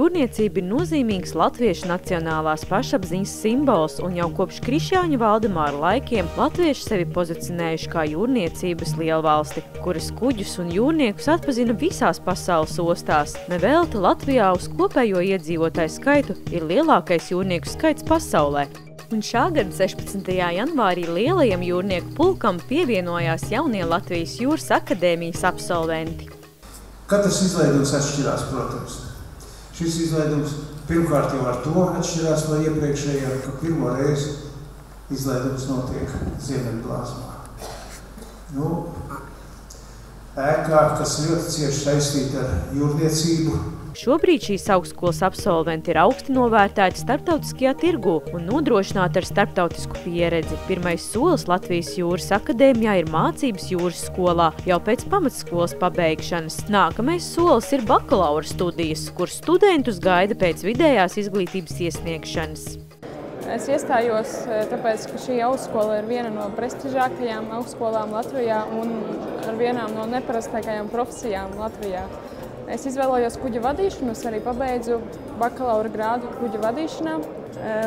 Jūrniecība ir nozīmīgs latviešu nacionālās pašapziņas simbols, un jau kopš Krišjāņa Valdemāra laikiem latvieši sevi pozicionējuši kā jūrniecības lielvalsti, kuras kuģus un jūrniekus atpazina visās pasaules ostās. Nevelti Latvijā uz kopējo iedzīvotāju skaitu ir lielākais jūrnieku skaits pasaulē. Un šā gada 16. janvārī lielajam jūrnieku pulkam pievienojās jaunie Latvijas Jūras akadēmijas absolventi. Katrs izlaidums atšķirās, protams. Šis izlaidums pirmkārt jau ar to atšķirās no iepriekšējā, ka pirmo reizi izlaidums notiek Ziemeļblāzmā. Ēkā, kas ļoti cieši saistīta ar jūrniecību. Šobrīd šīs augstskolas absolventi ir augsti novērtēti starptautiskajā tirgū un nodrošināti ar starptautisku pieredzi. Pirmais solis Latvijas Jūras akadēmijā ir mācības jūras skolā jau pēc pamatskolas pabeigšanas. Nākamais solis ir bakalaura studijas, kur studentus gaida pēc vidējās izglītības iesniegšanas. Es iestājos tāpēc, ka šī augstskola ir viena no prestižākajām augstskolām Latvijā un ar vienām no neparastākajām profesijām Latvijā. Es izvēlējos kuģa vadīšanu, es arī pabeidzu bakalaura grādu kuģa vadīšanā.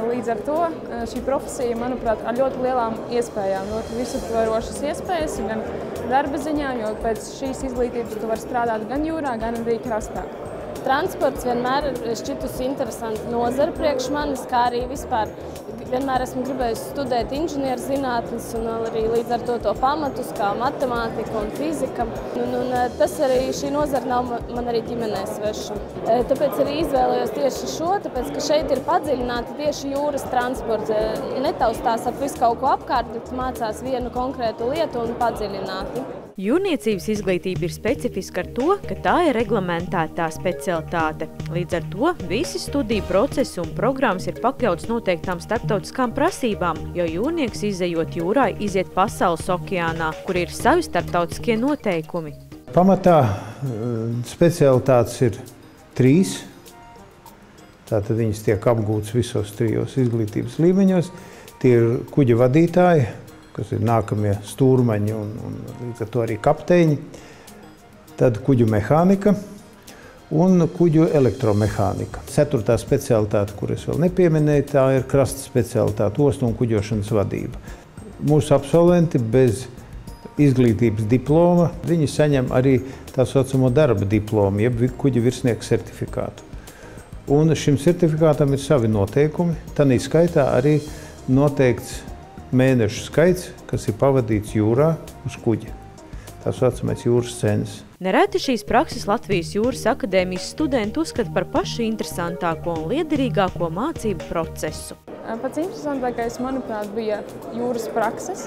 Līdz ar to šī profesija, manuprāt, ar ļoti lielām iespējām, ļoti visaptverošas iespējas, gan darba ziņā, jo pēc šīs izglītības tu vari strādāt gan jūrā, gan arī krastā. Transports vienmēr ir šķitusi interesanta nozara priekš manis, kā arī vispār vienmēr esmu gribējusi studēt inženierzinātnes un arī līdz ar to pamatus, kā matemātika un fizika. Tas arī šī nozara nav man arī ģimenē sveša. Tāpēc arī izvēlējos tieši šo, tāpēc, ka šeit ir padziļināti tieši jūras transports. Netaustās ap visu kaut ko apkārt, bet mācās vienu konkrētu lietu un padziļināti. Jūrniecības izglītība ir specifiska ar to, ka tā ir reglamentētā specialitāte. Līdz ar to visi studiju procesi un programmas ir pakļauts noteiktām starptautiskām prasībām, jo jūrnieks izejot jūrā iziet pasaules okeānā, kur ir savi starptautiskie noteikumi. Pamatā specialitātes ir 3. Tātad viņas tiek apgūtas visos 3 izglītības līmeņos. Tie ir kuģa vadītāji, kas ir nākamie stūrmaņi un līdz ar to arī kapteiņi, tad kuģu mehānika un kuģu elektromehānika. 4. specialitāte, kur es vēl nepieminēju, tā ir krasta specialitāte, ostu un kuģošanas vadība. Mūsu absolventi bez izglītības diploma, viņi saņem arī tā saucamo darba diplomu, jeb kuģa virsnieka certifikātu. Un šim certifikātam ir savi noteikumi, tanī skaitā arī noteikts mēnešu skaits, kas ir pavadīts jūrā uz kuģa. Tā saucamais jūras cenas. Nereti šīs prakses Latvijas Jūras akadēmijas studenti uzskata par pašu interesantāko un liederīgāko mācību procesu. Pats interesantākais, manuprāt, bija jūras prakses,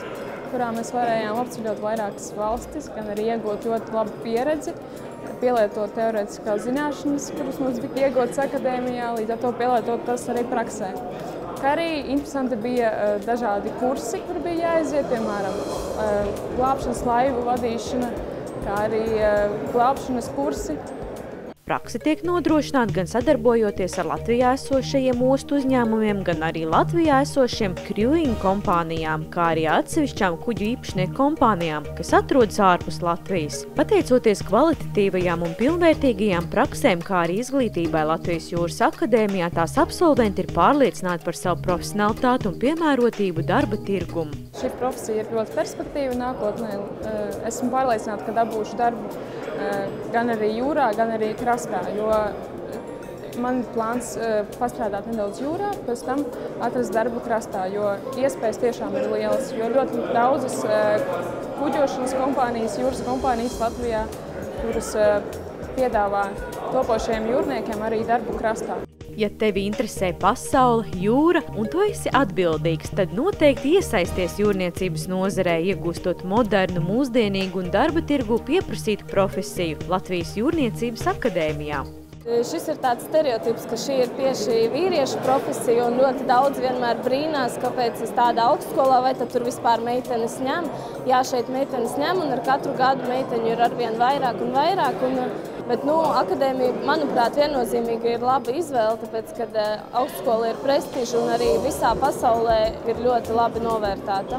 kurā mēs varējām apceļot vairākas valstis, gan arī iegūt ļoti labu pieredzi, pielietot teorētiskās zināšanas, kuras mums bija iegūtas akadēmijā, līdz ar to pielietot tas arī praksē. Kā arī interesanti bija dažādi kursi, kur bija jāaiziet, piemēram, glābšanas laivu vadīšana, kā arī glābšanas kursi. Prakse tiek nodrošināta gan sadarbojoties ar Latvijā esošajiem ostu uzņēmumiem, gan arī Latvijā esošiem cruising kompānijām, kā arī atsevišķām kuģu īpašnieku kompānijām, kas atrodas ārpus Latvijas. Pateicoties kvalitatīvajām un pilnvērtīgajām praksēm, kā arī izglītībai Latvijas Jūras akadēmijā, tās absolventi ir pārliecināti par savu profesionalitāti un piemērotību darba tirgumu. Šī profesija ir ļoti perspektīva nākotnē. Esmu pārliecināta, ka dabūšu darbu gan arī jūrā, gan arī krastā, jo man ir plāns pastrādāt nedaudz jūrā, pēc tam atrast darbu krastā, jo iespējas tiešām ir lielas, jo ļoti daudzas kuģošanas kompānijas, jūras kompānijas Latvijā, kuras piedāvā topošajiem jūrniekiem arī darbu krastā. Ja tevi interesē pasaule, jūra un tu esi atbildīgs, tad noteikti iesaisties jūrniecības nozarē, iegūstot modernu, mūsdienīgu un darba tirgu pieprasītu profesiju Latvijas Jūrniecības akadēmijā. Šis ir tāds stereotips, ka šī ir tieši vīriešu profesija un ļoti daudz vienmēr brīnās, kāpēc es tādā augstskolā, vai tad tur vispār meitenes ņem. Jā, šeit meitenes ņem un ar katru gadu meiteņu ir arvien vairāk un vairāk. Bet akadēmija, manuprāt, viennozīmīgi ir laba izvēle, tāpēc, ka augstskola ir prestiža un arī visā pasaulē ir ļoti labi novērtēta.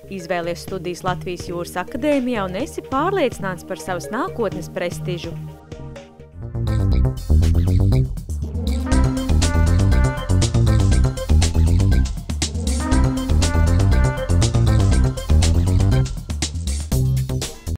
Izvēlies studijas Latvijas Jūras akadēmijā un esi pārliecināts par savas nākotnes prestižu.